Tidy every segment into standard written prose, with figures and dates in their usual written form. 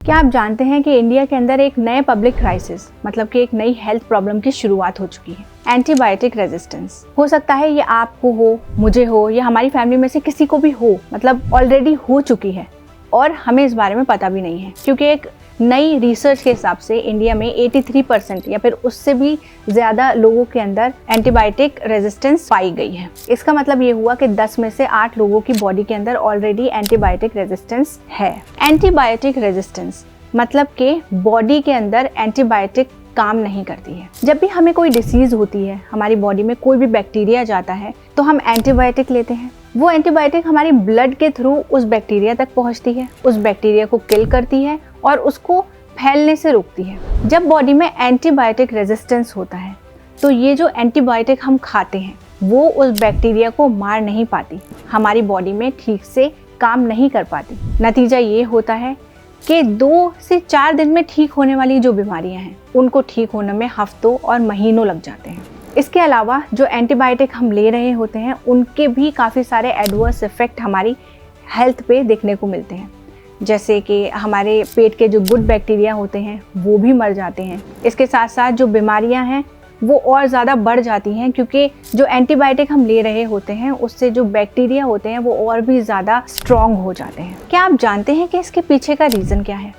क्या आप जानते हैं कि इंडिया के अंदर एक नए पब्लिक क्राइसिस मतलब कि एक नई हेल्थ प्रॉब्लम की शुरुआत हो चुकी है, एंटीबायोटिक रेजिस्टेंस। हो सकता है ये आपको हो, मुझे हो या हमारी फैमिली में से किसी को भी हो, मतलब ऑलरेडी हो चुकी है और हमें इस बारे में पता भी नहीं है, क्योंकि एक नई रिसर्च के हिसाब से इंडिया में 83% या फिर उससे भी ज़्यादा लोगों के अंदर एंटीबायोटिक रेजिस्टेंस पाई गई है। इसका मतलब ये हुआ कि 10 में से 8 लोगों की बॉडी के अंदर ऑलरेडी एंटीबायोटिक रेजिस्टेंस है। एंटीबायोटिक रेजिस्टेंस मतलब कि बॉडी के अंदर एंटीबायोटिक काम नहीं करती है। जब भी हमें कोई डिसीज होती है, हमारी बॉडी में कोई भी बैक्टीरिया जाता है तो हम एंटीबायोटिक लेते हैं। वो एंटीबायोटिक हमारी ब्लड के थ्रू उस बैक्टीरिया तक पहुंचती है, उस बैक्टीरिया को किल करती है और उसको फैलने से रोकती है। जब बॉडी में एंटीबायोटिक रेजिस्टेंस होता है तो ये जो एंटीबायोटिक हम खाते हैं वो उस बैक्टीरिया को मार नहीं पाती, हमारी बॉडी में ठीक से काम नहीं कर पाती। नतीजा ये होता है कि 2 से 4 दिन में ठीक होने वाली जो बीमारियां हैं उनको ठीक होने में हफ्तों और महीनों लग जाते हैं। इसके अलावा जो एंटीबायोटिक हम ले रहे होते हैं उनके भी काफ़ी सारे एडवर्स इफेक्ट हमारी हेल्थ पे देखने को मिलते हैं, जैसे कि हमारे पेट के जो गुड बैक्टीरिया होते हैं वो भी मर जाते हैं। इसके साथ साथ जो बीमारियां हैं वो और ज़्यादा बढ़ जाती हैं, क्योंकि जो एंटीबायोटिक हम ले रहे होते हैं उससे जो बैक्टीरिया होते हैं वो और भी ज़्यादा स्ट्रॉन्ग हो जाते हैं। क्या आप जानते हैं कि इसके पीछे का रीज़न क्या है?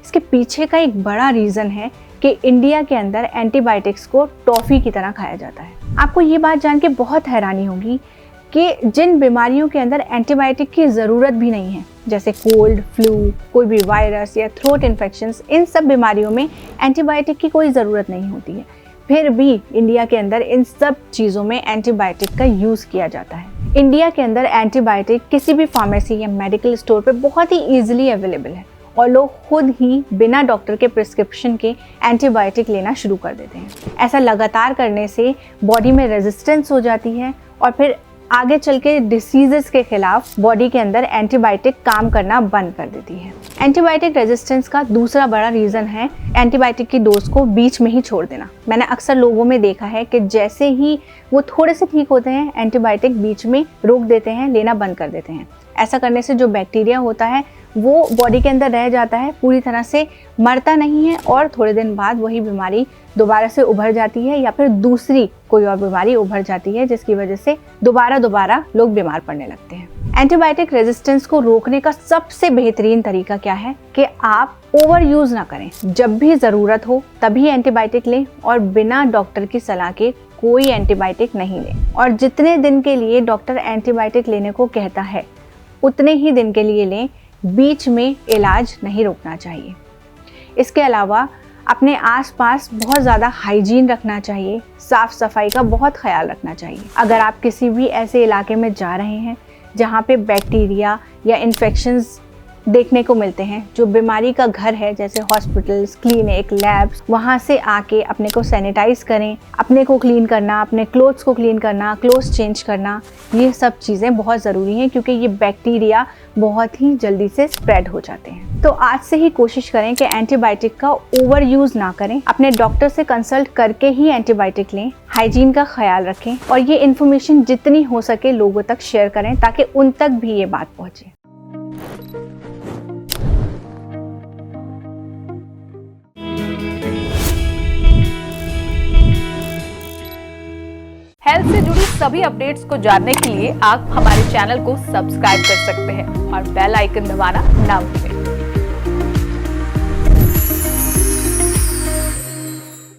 इसके पीछे का एक बड़ा रीज़न है कि इंडिया के अंदर एंटीबायोटिक्स को टॉफ़ी की तरह खाया जाता है। आपको ये बात जान के बहुत हैरानी होगी कि जिन बीमारियों के अंदर एंटीबायोटिक की ज़रूरत भी नहीं है, जैसे कोल्ड, फ्लू, कोई भी वायरस या थ्रोट इन्फेक्शंस, इन सब बीमारियों में एंटीबायोटिक की कोई ज़रूरत नहीं होती है, फिर भी इंडिया के अंदर इन सब चीज़ों में एंटीबायोटिक का यूज़ किया जाता है। इंडिया के अंदर एंटीबायोटिक किसी भी फार्मेसी या मेडिकल स्टोर पे बहुत ही ईजिली अवेलेबल है और लोग खुद ही बिना डॉक्टर के प्रिस्क्रिप्शन के एंटीबायोटिक लेना शुरू कर देते हैं। ऐसा लगातार करने से बॉडी में रेजिस्टेंस हो जाती है और फिर आगे चल के डिसीजेस के खिलाफ बॉडी के अंदर एंटीबायोटिक काम करना बंद कर देती है। एंटीबायोटिक रेजिस्टेंस का दूसरा बड़ा रीज़न है एंटीबायोटिक की डोज को बीच में ही छोड़ देना। मैंने अक्सर लोगों में देखा है कि जैसे ही वो थोड़े से ठीक होते हैं एंटीबायोटिक बीच में रोक देते हैं, लेना बंद कर देते हैं। ऐसा करने से जो बैक्टीरिया होता है वो बॉडी के अंदर रह जाता है, पूरी तरह से मरता नहीं है और थोड़े दिन बाद वही बीमारी दोबारा से उभर जाती है या फिर दूसरी कोई और बीमारी उभर जाती है, जिसकी वजह से दोबारा लोग बीमार पड़ने लगते हैं। एंटीबायोटिक रेजिस्टेंस को रोकने का सबसे बेहतरीन तरीका क्या है कि आप ओवर यूज ना करें। जब भी ज़रूरत हो तभी एंटीबायोटिक लें और बिना डॉक्टर की सलाह के कोई एंटीबायोटिक नहीं लें। और जितने दिन के लिए डॉक्टर एंटीबायोटिक लेने को कहता है उतने ही दिन के लिए लें, बीच में इलाज नहीं रोकना चाहिए। इसके अलावा अपने आसपास बहुत ज़्यादा हाइजीन रखना चाहिए, साफ़ सफाई का बहुत ख्याल रखना चाहिए। अगर आप किसी भी ऐसे इलाके में जा रहे हैं जहाँ पे बैक्टीरिया या इन्फेक्शंस देखने को मिलते हैं, जो बीमारी का घर है, जैसे हॉस्पिटल्स, क्लिनिक, लैब्स, वहाँ से आके अपने को सैनिटाइज करें। अपने को क्लीन करना, अपने क्लोथ्स को क्लीन करना, क्लोथ्स चेंज करना, ये सब चीज़ें बहुत ज़रूरी हैं, क्योंकि ये बैक्टीरिया बहुत ही जल्दी से स्प्रेड हो जाते हैं। तो आज से ही कोशिश करें कि एंटीबायोटिक का ओवर यूज़ ना करें, अपने डॉक्टर से कंसल्ट करके ही एंटीबायोटिक लें, हाइजीन का ख्याल रखें और ये इन्फॉर्मेशन जितनी हो सके लोगों तक शेयर करें ताकि उन तक भी ये बात पहुँचे। हेल्थ से जुड़ी सभी अपडेट्स को जानने के लिए आप हमारे चैनल को सब्सक्राइब कर सकते हैं और बेल आइकन दबाना ना भूलें।